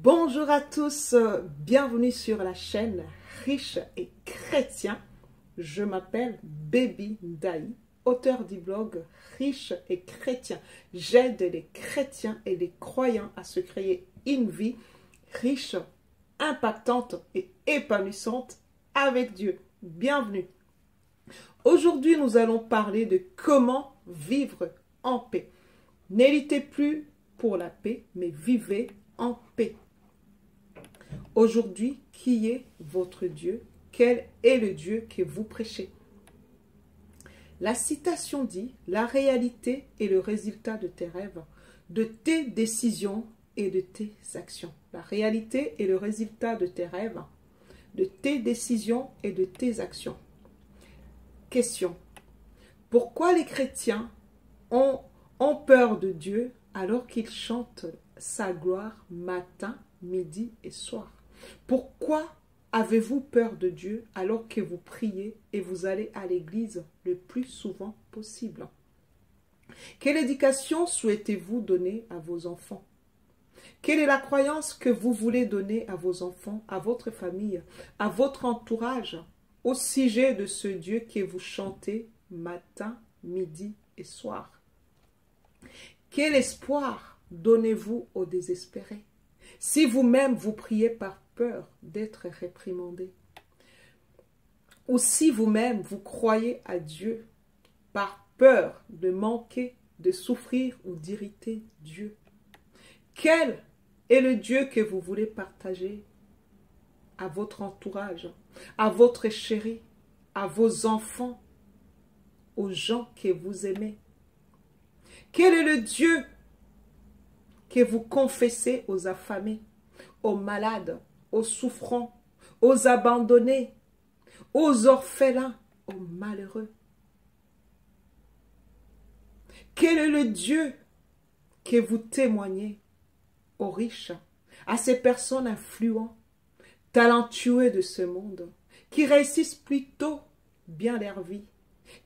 Bonjour à tous, bienvenue sur la chaîne Riche et Chrétien. Je m'appelle Baby Ndaï, auteur du blog Riche et Chrétien. J'aide les chrétiens et les croyants à se créer une vie riche, impactante et épanouissante avec Dieu. Bienvenue. Aujourd'hui, nous allons parler de comment vivre en paix. N'hésitez plus pour la paix, mais vivez en paix. Aujourd'hui, qui est votre Dieu? Quel est le Dieu que vous prêchez? La citation dit, la réalité est le résultat de tes rêves, de tes décisions et de tes actions. La réalité est le résultat de tes rêves, de tes décisions et de tes actions. Question. Pourquoi les chrétiens ont peur de Dieu alors qu'ils chantent sa gloire matin, midi et soir? Pourquoi avez-vous peur de Dieu alors que vous priez et vous allez à l'église le plus souvent possible? Quelle éducation souhaitez-vous donner à vos enfants? Quelle est la croyance que vous voulez donner à vos enfants, à votre famille, à votre entourage au sujet de ce Dieu que vous chantez matin, midi et soir? Quel espoir donnez-vous aux désespérés? Si vous-même vous priez par peur d'être réprimandé, ou si vous-même vous croyez à Dieu par peur de manquer, de souffrir ou d'irriter Dieu, quel est le Dieu que vous voulez partager à votre entourage, à votre chéri, à vos enfants, aux gens que vous aimez? Quel est le Dieu que vous confessez aux affamés, aux malades, aux souffrants, aux abandonnés, aux orphelins, aux malheureux? Quel est le Dieu que vous témoignez aux riches, à ces personnes influentes, talentueux de ce monde, qui réussissent plutôt bien leur vie?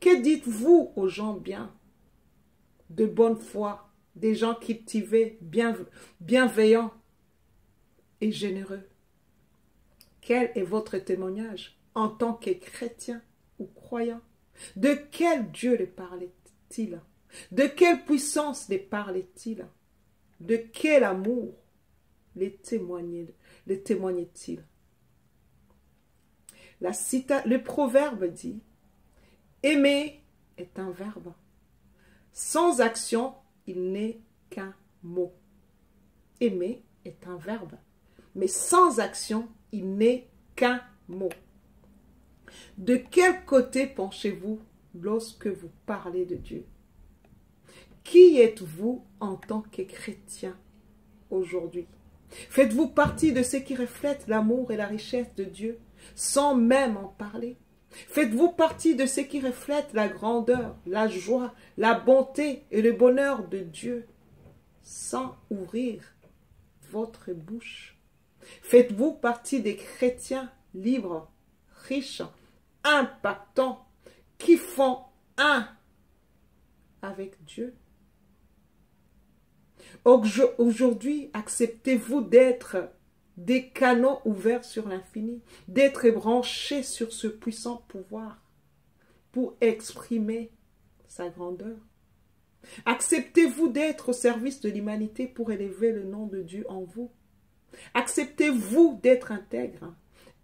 Que dites-vous aux gens bien, de bonne foi, des gens cultivés, bienveillants et généreux? Quel est votre témoignage en tant que chrétien ou croyant? De quel Dieu les parlait-il? De quelle puissance les parlait-il? De quel amour les témoignait-il? Le proverbe dit, aimer est un verbe. Sans action, il n'est qu'un mot. Aimer est un verbe, mais sans action, il n'est qu'un mot. De quel côté penchez-vous lorsque vous parlez de Dieu? Qui êtes-vous en tant que chrétien aujourd'hui? Faites-vous partie de ceux qui reflètent l'amour et la richesse de Dieu sans même en parler? Faites-vous partie de ceux qui reflètent la grandeur, la joie, la bonté et le bonheur de Dieu sans ouvrir votre bouche? Faites-vous partie des chrétiens libres, riches, impactants, qui font un avec Dieu? Aujourd'hui, acceptez-vous d'être des canaux ouverts sur l'infini, d'être branchés sur ce puissant pouvoir pour exprimer sa grandeur? Acceptez-vous d'être au service de l'humanité pour élever le nom de Dieu en vous? Acceptez-vous d'être intègre,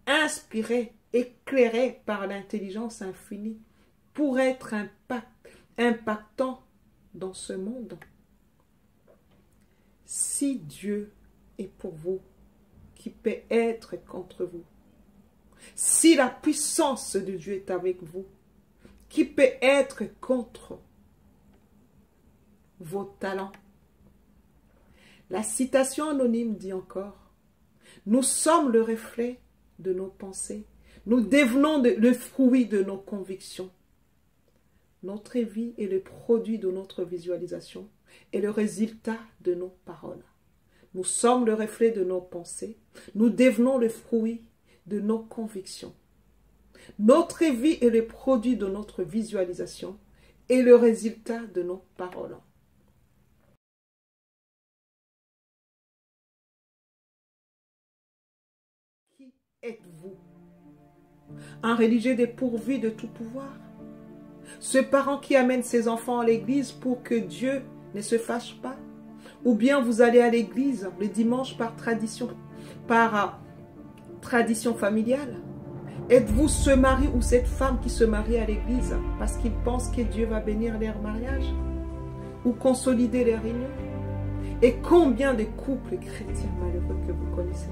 inspiré, éclairé par l'intelligence infinie pour être impactant dans ce monde? Si Dieu est pour vous, qui peut être contre vous? Si la puissance de Dieu est avec vous, qui peut être contre vos talents? La citation anonyme dit encore, nous sommes le reflet de nos pensées, nous devenons le fruit de nos convictions. Notre vie est le produit de notre visualisation et le résultat de nos paroles. Nous sommes le reflet de nos pensées. Nous devenons le fruit de nos convictions. Notre vie est le produit de notre visualisation et le résultat de nos paroles. êtes-vous un religieux dépourvu de tout pouvoir? Ce parent qui amène ses enfants à l'église pour que Dieu ne se fâche pas? Ou bien vous allez à l'église le dimanche par tradition familiale? Êtes-vous ce mari ou cette femme qui se marie à l'église parce qu'ils pensent que Dieu va bénir leur mariage ou consolider leur union? Et combien de couples chrétiens malheureux que vous connaissez?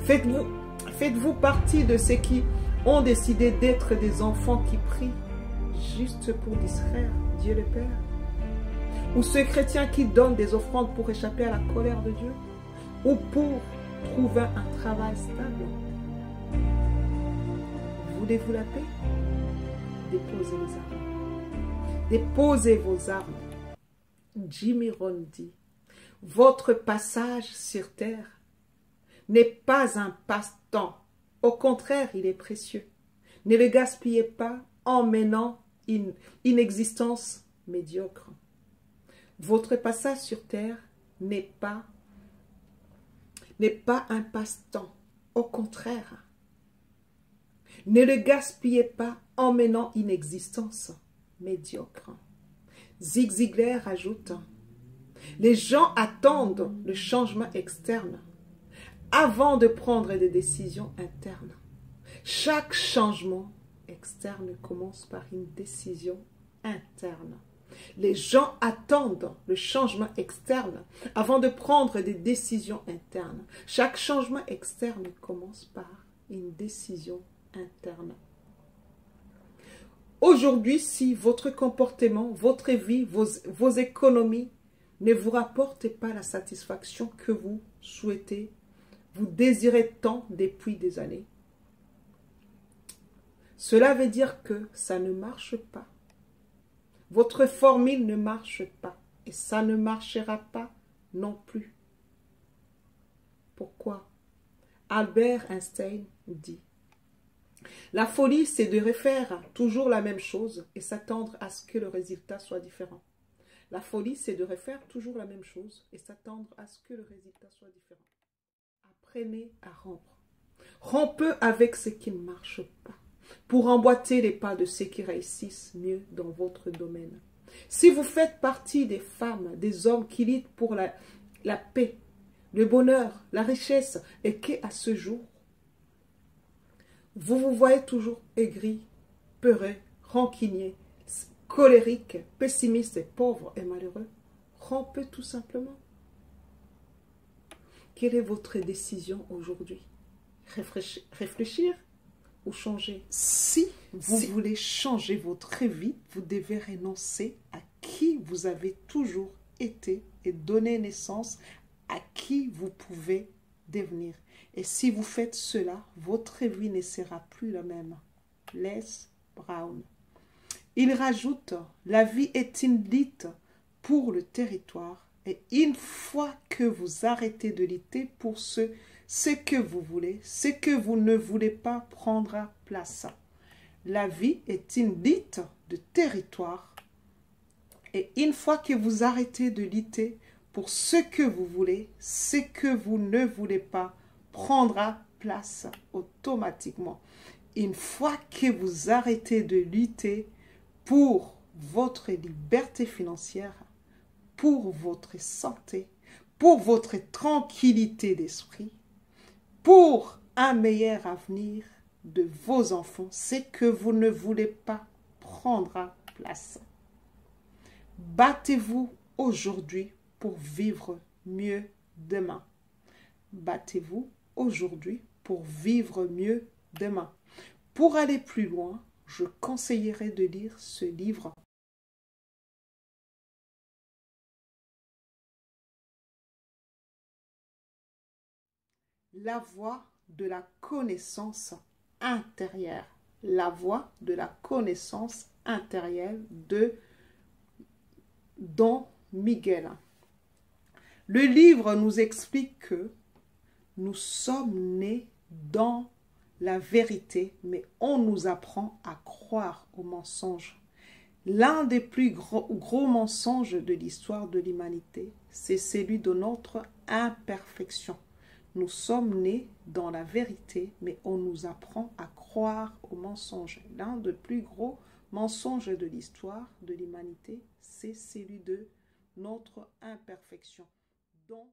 Faites-vous partie de ceux qui ont décidé d'être des enfants qui prient juste pour distraire Dieu le Père? Ou ceux chrétiens qui donnent des offrandes pour échapper à la colère de Dieu? Ou pour trouver un travail stable? Voulez-vous la paix? Déposez les armes. Déposez vos armes. Jimmy Rohn dit, votre passage sur terre n'est pas un passe-temps. Au contraire, il est précieux. Ne le gaspillez pas en menant une existence médiocre. Votre passage sur terre n'est pas un passe-temps. Au contraire, ne le gaspillez pas en menant une existence médiocre. Zig Ziglar ajoute, les gens attendent le changement externe avant de prendre des décisions internes. Chaque changement externe commence par une décision interne. Les gens attendent le changement externe avant de prendre des décisions internes. Chaque changement externe commence par une décision interne. Aujourd'hui, si votre comportement, votre vie, vos économies ne vous rapportent pas la satisfaction que vous souhaitez, vous désirez tant depuis des années, cela veut dire que ça ne marche pas. Votre formule ne marche pas et ça ne marchera pas non plus. Pourquoi? Albert Einstein dit, la folie, c'est de refaire toujours la même chose et s'attendre à ce que le résultat soit différent. La folie, c'est de refaire toujours la même chose et s'attendre à ce que le résultat soit différent. Apprenez à rompre. Rompez avec ce qui ne marche pas pour emboîter les pas de ceux qui réussissent mieux dans votre domaine. Si vous faites partie des femmes, des hommes qui luttent pour la paix, le bonheur, la richesse et qu'à ce jour, vous vous voyez toujours aigri, peureux, rancunier, colérique, pessimiste, pauvre et malheureux, rompez tout simplement. Quelle est votre décision aujourd'hui? Réfléchir ou changer? Si vous voulez changer votre vie, vous devez renoncer à qui vous avez toujours été et donner naissance à qui vous pouvez devenir. Et si vous faites cela, votre vie ne sera plus la même. Les Brown. Il rajoute, la vie est une lutte pour le territoire et une fois que vous arrêtez de lutter pour ce que vous voulez, ce que vous ne voulez pas prendra place. La vie est une lutte de territoire et une fois que vous arrêtez de lutter pour ce que vous voulez, ce que vous ne voulez pas prendra place automatiquement. Une fois que vous arrêtez de lutter pour votre liberté financière, pour votre santé, pour votre tranquillité d'esprit, pour un meilleur avenir de vos enfants, ce que vous ne voulez pas prendra place. Battez-vous aujourd'hui pour vivre mieux demain. Battez-vous aujourd'hui pour vivre mieux demain. Pour aller plus loin, je conseillerais de lire ce livre. La voie de la connaissance intérieure. La voie de la connaissance intérieure de Don Miguel. Le livre nous explique que nous sommes nés dans la vérité, mais on nous apprend à croire aux mensonges. L'un des plus gros mensonges de l'histoire de l'humanité, c'est celui de notre imperfection. Nous sommes nés dans la vérité, mais on nous apprend à croire aux mensonges. L'un des plus gros mensonges de l'histoire de l'humanité, c'est celui de notre imperfection. Donc,